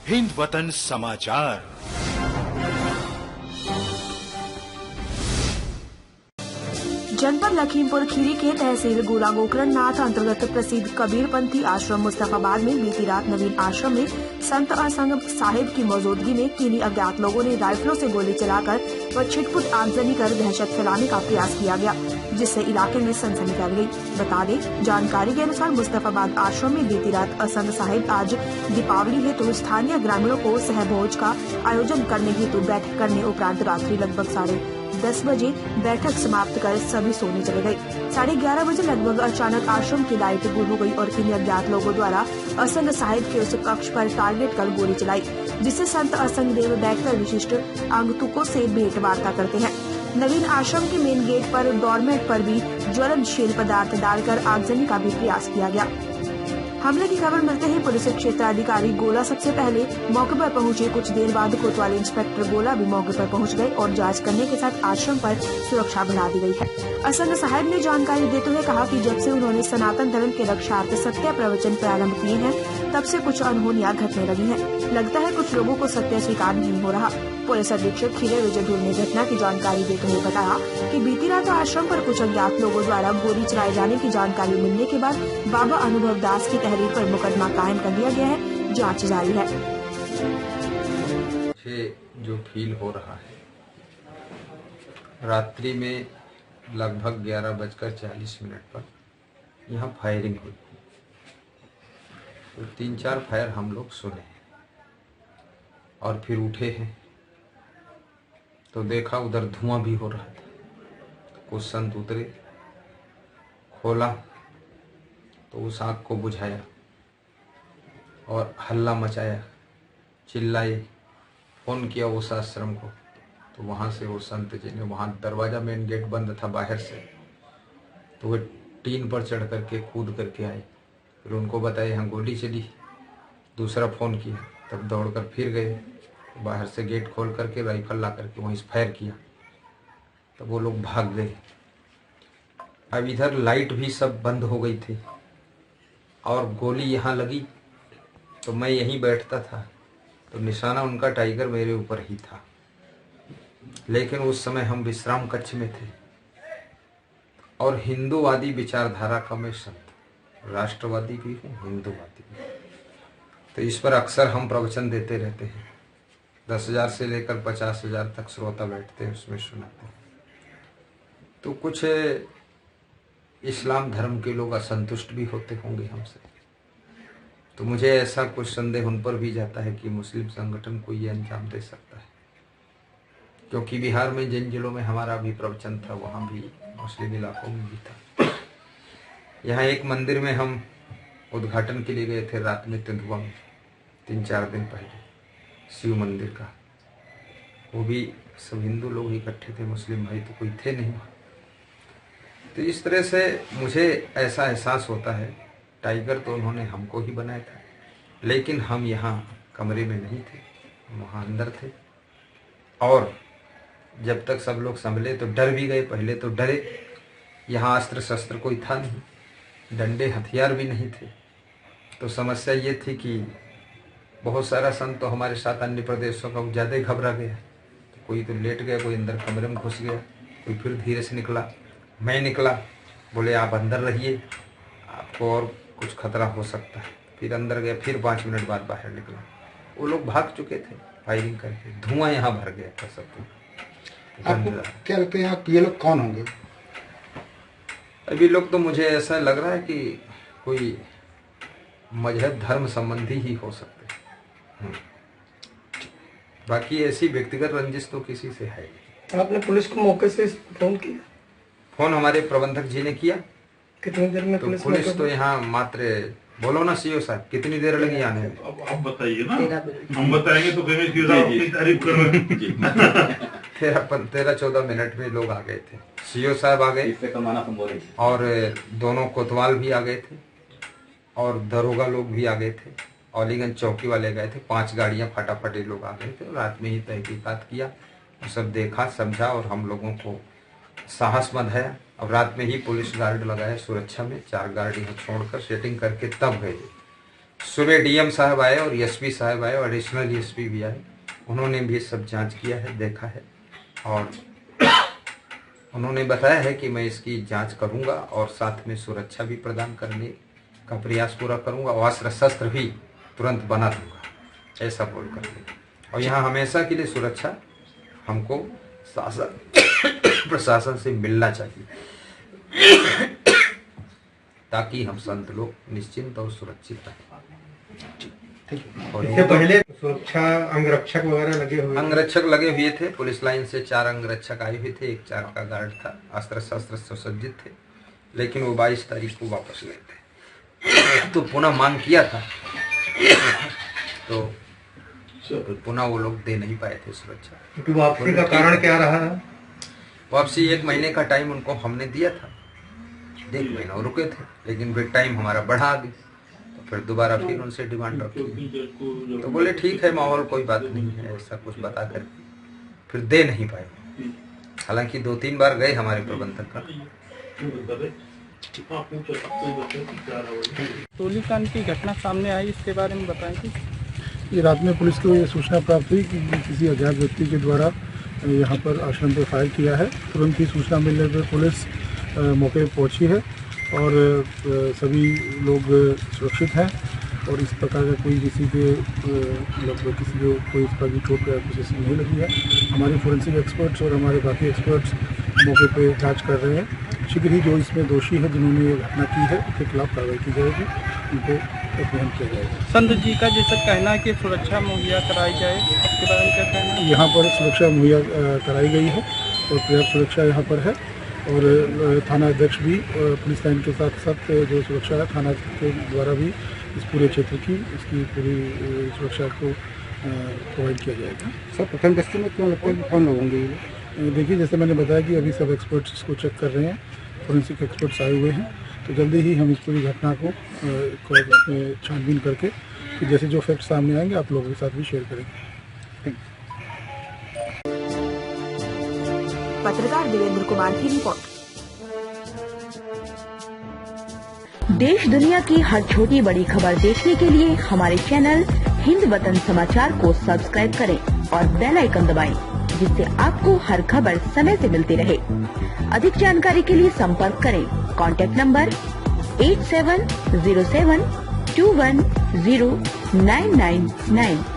हिंद वतन समाचार। जनपद लखीमपुर खीरी के तहसील गोला गोकरण नाथ अंतर्गत प्रसिद्ध कबीरपंथी आश्रम मुस्तफाबाद में बीती रात नवीन आश्रम में संत असंग साहिब की मौजूदगी में किन्हीं अज्ञात लोगों ने राइफलों से गोली चलाकर व छिटपुट आगजनी कर दहशत फैलाने का प्रयास किया गया, जिससे इलाके में सनसनी फैल गई। बता दें, जानकारी के अनुसार मुस्तफाबाद आश्रम में बीती रात असंग साहिब आज दीपावली हेतु स्थानीय ग्रामीणों को सहभोज का आयोजन करने हेतु बैठक करने उपरांत रात्रि लगभग 10:30 बजे बैठक समाप्त कर सभी सोने चले गए। 11:30 बजे लगभग अचानक आश्रम की लाइट गुल हो गई और किन्हीं अज्ञात लोगों द्वारा असंग साहिब के उस कक्ष पर टारगेट कर गोली चलाई, जिससे संत असंग देव बैठकर विशिष्ट आगंतुकों से भेंट वार्ता करते हैं। नवीन आश्रम के मेन गेट पर डोरमेट पर भी ज्वलनशील पदार्थ डालकर आगजनी का भी प्रयास किया गया। हमले की खबर मिलते ही पुलिस क्षेत्राधिकारी गोला सबसे पहले मौके पर पहुंचे। कुछ देर बाद कोतवाली इंस्पेक्टर गोला भी मौके पर पहुंच गए और जांच करने के साथ आश्रम पर सुरक्षा बढ़ा दी गई है। असंग साहिब ने जानकारी देते हुए कहा कि जब से उन्होंने सनातन धर्म के रक्षार्थ सत्य प्रवचन प्रारंभ किए हैं, तब से कुछ अनहोनियां घटने लगी हैं। लगता है कुछ लोगों को सत्य स्वीकार नहीं हो रहा। पुलिस अधीक्षक खीरे विजय ढूल ने घटना की जानकारी देते हुए बताया कि बीती रात आश्रम पर कुछ अज्ञात लोगों द्वारा गोली चलाए जाने की जानकारी मिलने के बाद बाबा अनुभव दास की तहरीर पर मुकदमा कायम कर दिया गया है। जांच जारी है। मुझे जो फील हो रहा है, रात्रि में लगभग 11:40 पर यहाँ फायरिंग हुई। तो 3-4 फायर हम लोग सुने हैं और फिर उठे हैं तो देखा उधर धुआं भी हो रहा था। कुछ संत उतरे, खोला तो उस आग को बुझाया और हल्ला मचाया, चिल्लाए, फोन किया उस आश्रम को। तो वहाँ से वो संत जी ने, वहाँ दरवाज़ा मेन गेट बंद था बाहर से, तो वो टीन पर चढ़ करके कूद करके आए। फिर उनको बताया यहाँ गोली चली। दूसरा फ़ोन किया, तब दौड़कर फिर गए, बाहर से गेट खोल करके राइफल ला करके वहीं से फायर किया। तब वो लोग भाग गए। अब इधर लाइट भी सब बंद हो गई थी और गोली यहाँ लगी तो मैं यहीं बैठता था, तो निशाना उनका टाइगर मेरे ऊपर ही था। लेकिन उस समय हम विश्राम कक्ष में थे और हिंदूवादी विचारधारा का मैं संत, राष्ट्रवादी भी हूँ, हिंदूवादी भी। तो इस पर अक्सर हम प्रवचन देते रहते हैं। 10,000 से लेकर 50,000 तक श्रोता बैठते हैं, उसमें सुनाते हैं। तो कुछ इस्लाम धर्म के लोग असंतुष्ट भी होते होंगे हमसे। तो मुझे ऐसा कुछ संदेह उन पर भी जाता है कि मुस्लिम संगठन को ये अंजाम दे सकता है, क्योंकि बिहार में जिन जिलों में हमारा भी प्रवचन था, वहाँ भी मुस्लिम इलाकों में भी था। यहाँ एक मंदिर में हम उद्घाटन के लिए गए थे रात में, तेंदुआ में, 3-4 दिन पहले, शिव मंदिर का। वो भी सब हिंदू लोग इकट्ठे थे, मुस्लिम भाई तो कोई थे नहीं। तो इस तरह से मुझे ऐसा एहसास होता है, टाइगर तो उन्होंने हमको ही बनाया था, लेकिन हम यहाँ कमरे में नहीं थे, वहाँ अंदर थे। और जब तक सब लोग संभले तो डर भी गए। पहले तो डरे, यहाँ अस्त्र शस्त्र कोई था नहीं, डंडे हथियार भी नहीं थे। तो समस्या ये थी कि बहुत सारा संत तो हमारे साथ अन्य प्रदेशों का ज़्यादा ही घबरा गया। तो कोई तो लेट गया, कोई अंदर कमरे में घुस गया, कोई फिर धीरे से निकला। मैं निकला, बोले आप अंदर रहिए, आपको और कुछ खतरा हो सकता है। फिर अंदर गया, फिर 5 मिनट बाद बाहर निकला। वो लोग भाग चुके थे फायरिंग करके। धुआं यहाँ भर गया था सब कुछ। आपको क्या लगता है ये लोग कौन होंगे? अभी लोग तो मुझे ऐसा लग रहा है कि कोई मजहब धर्म संबंधी ही हो सकते हैं। बाकी ऐसी व्यक्तिगत रंजिश तो किसी से है। आपने पुलिस को मौके से फोन किया? फोन हमारे प्रबंधक जी ने किया। कितनी देर में? तो पुलिस तो यहाँ मात्र, बोलो ना सीओ साहब, कितनी देर लगी आने में? अब आप बताइए ना, हम बताएंगे तो कहेंगे कि अपनी तारीफ कर रहे हैं। 13-14 मिनट में लोग आ गए थे। सीओ साहब आ गए और दोनों कोतवाल भी आ गए थे और दरोगा लोग भी आ गए थे। अलीगंज चौकी वाले गए थे, 5 गाड़ियां फटाफट लोग आ गए थे। रात में ही तहकीकात किया, सब देखा समझा और हम लोगों को साहस बंधाया। अब रात में ही पुलिस गार्ड लगाया सुरक्षा में, 4 गार्ड यहाँ छोड़कर सेटिंग करके तब गए। सुबह डीएम साहब आए और एसपी साहब आए और एडिशनल एसपी भी आए। उन्होंने भी सब जांच किया है, देखा है और उन्होंने बताया है कि मैं इसकी जांच करूंगा और साथ में सुरक्षा भी प्रदान करने का प्रयास पूरा करूंगा और अस्त्र शस्त्र भी तुरंत बना दूंगा, ऐसा बोल कर। और यहाँ हमेशा के लिए सुरक्षा हमको शासन प्रशासन से मिलना चाहिए ताकि हम संत लोग निश्चिंत और सुरक्षित रहें। और इससे पहले सुरक्षा अंगरक्षक वगैरह लगे हुए अंगरक्षक लगे हुए थे। पुलिस लाइन से 4 अंगरक्षक आए हुए थे, 1 4 का गार्ड था, अस्त्र शस्त्र सुसज्जित थे, लेकिन वो 22 तारीख को वापस गए थे। तो पुनः मांग किया था तो पुनः वो लोग दे नहीं पाए थे सुरक्षा। वापसी का कारण क्या रहा है? वापसी 1 महीने का टाइम उनको हमने दिया था, 1 महीना रुके थे, लेकिन फिर टाइम हमारा बढ़ा दी, तो फिर दोबारा फिर उनसे डिमांड रखी। तो बोले ठीक है, माहौल कोई बात नहीं है, ऐसा कुछ बता कर फिर दे नहीं पाए। हालांकि 2-3 बार गए हमारे प्रबंधक का। गोलीकांड की घटना सामने आई, इसके बारे में बताएं कि ये रात में पुलिस को ये सूचना प्राप्त हुई कि किसी अज्ञात व्यक्ति के द्वारा यहाँ पर आश्रम पर फायर किया है। तुरंत ही सूचना मिलने पर पुलिस मौके पर पहुँची है और सभी लोग सुरक्षित हैं और इस प्रकार का कोई किसी के मतलब किसी को कोई इस प्रकार की चोट या कुछ ऐसी नहीं लगी है। हमारे फोरेंसिक एक्सपर्ट्स और हमारे बाकी एक्सपर्ट्स मौके पे जांच कर रहे हैं। शीघ्र ही जो इसमें दोषी है जिन्होंने ये घटना की है उनके खिलाफ कार्रवाई की जाएगी, उनको एप्रीहेंड किया जाएगा। संत जी का जैसा कहना है कि सुरक्षा मुहैया कराई जाए, इसके बारे में क्या कहना है? यहाँ पर सुरक्षा मुहैया कराई गई है और पर्याप्त सुरक्षा यहाँ पर है और थाना अध्यक्ष भी पुलिस लाइन के साथ साथ जो सुरक्षा है थाना के द्वारा भी इस पूरे क्षेत्र की इसकी पूरी सुरक्षा को प्रोवाइड किया जाएगा। सर प्रथम दृष्टि में क्यों लगता है कि कौन लोग होंगे? देखिए, जैसे मैंने बताया कि अभी सब एक्सपर्ट्स इसको चेक कर रहे हैं, फोरेंसिक एक्सपर्ट्स आए हुए हैं, तो जल्दी ही हम इस पूरी घटना को छानबीन करके फिर जैसे जो फैक्ट सामने आएंगे आप लोगों के साथ भी शेयर करेंगे। पत्रकार देवेंद्र कुमार की रिपोर्ट। देश दुनिया की हर छोटी बड़ी खबर देखने के लिए हमारे चैनल हिंद वतन समाचार को सब्सक्राइब करें और बेल आइकन दबाएं, जिससे आपको हर खबर समय से मिलती रहे। अधिक जानकारी के लिए संपर्क करें कॉन्टैक्ट नंबर 8707210999।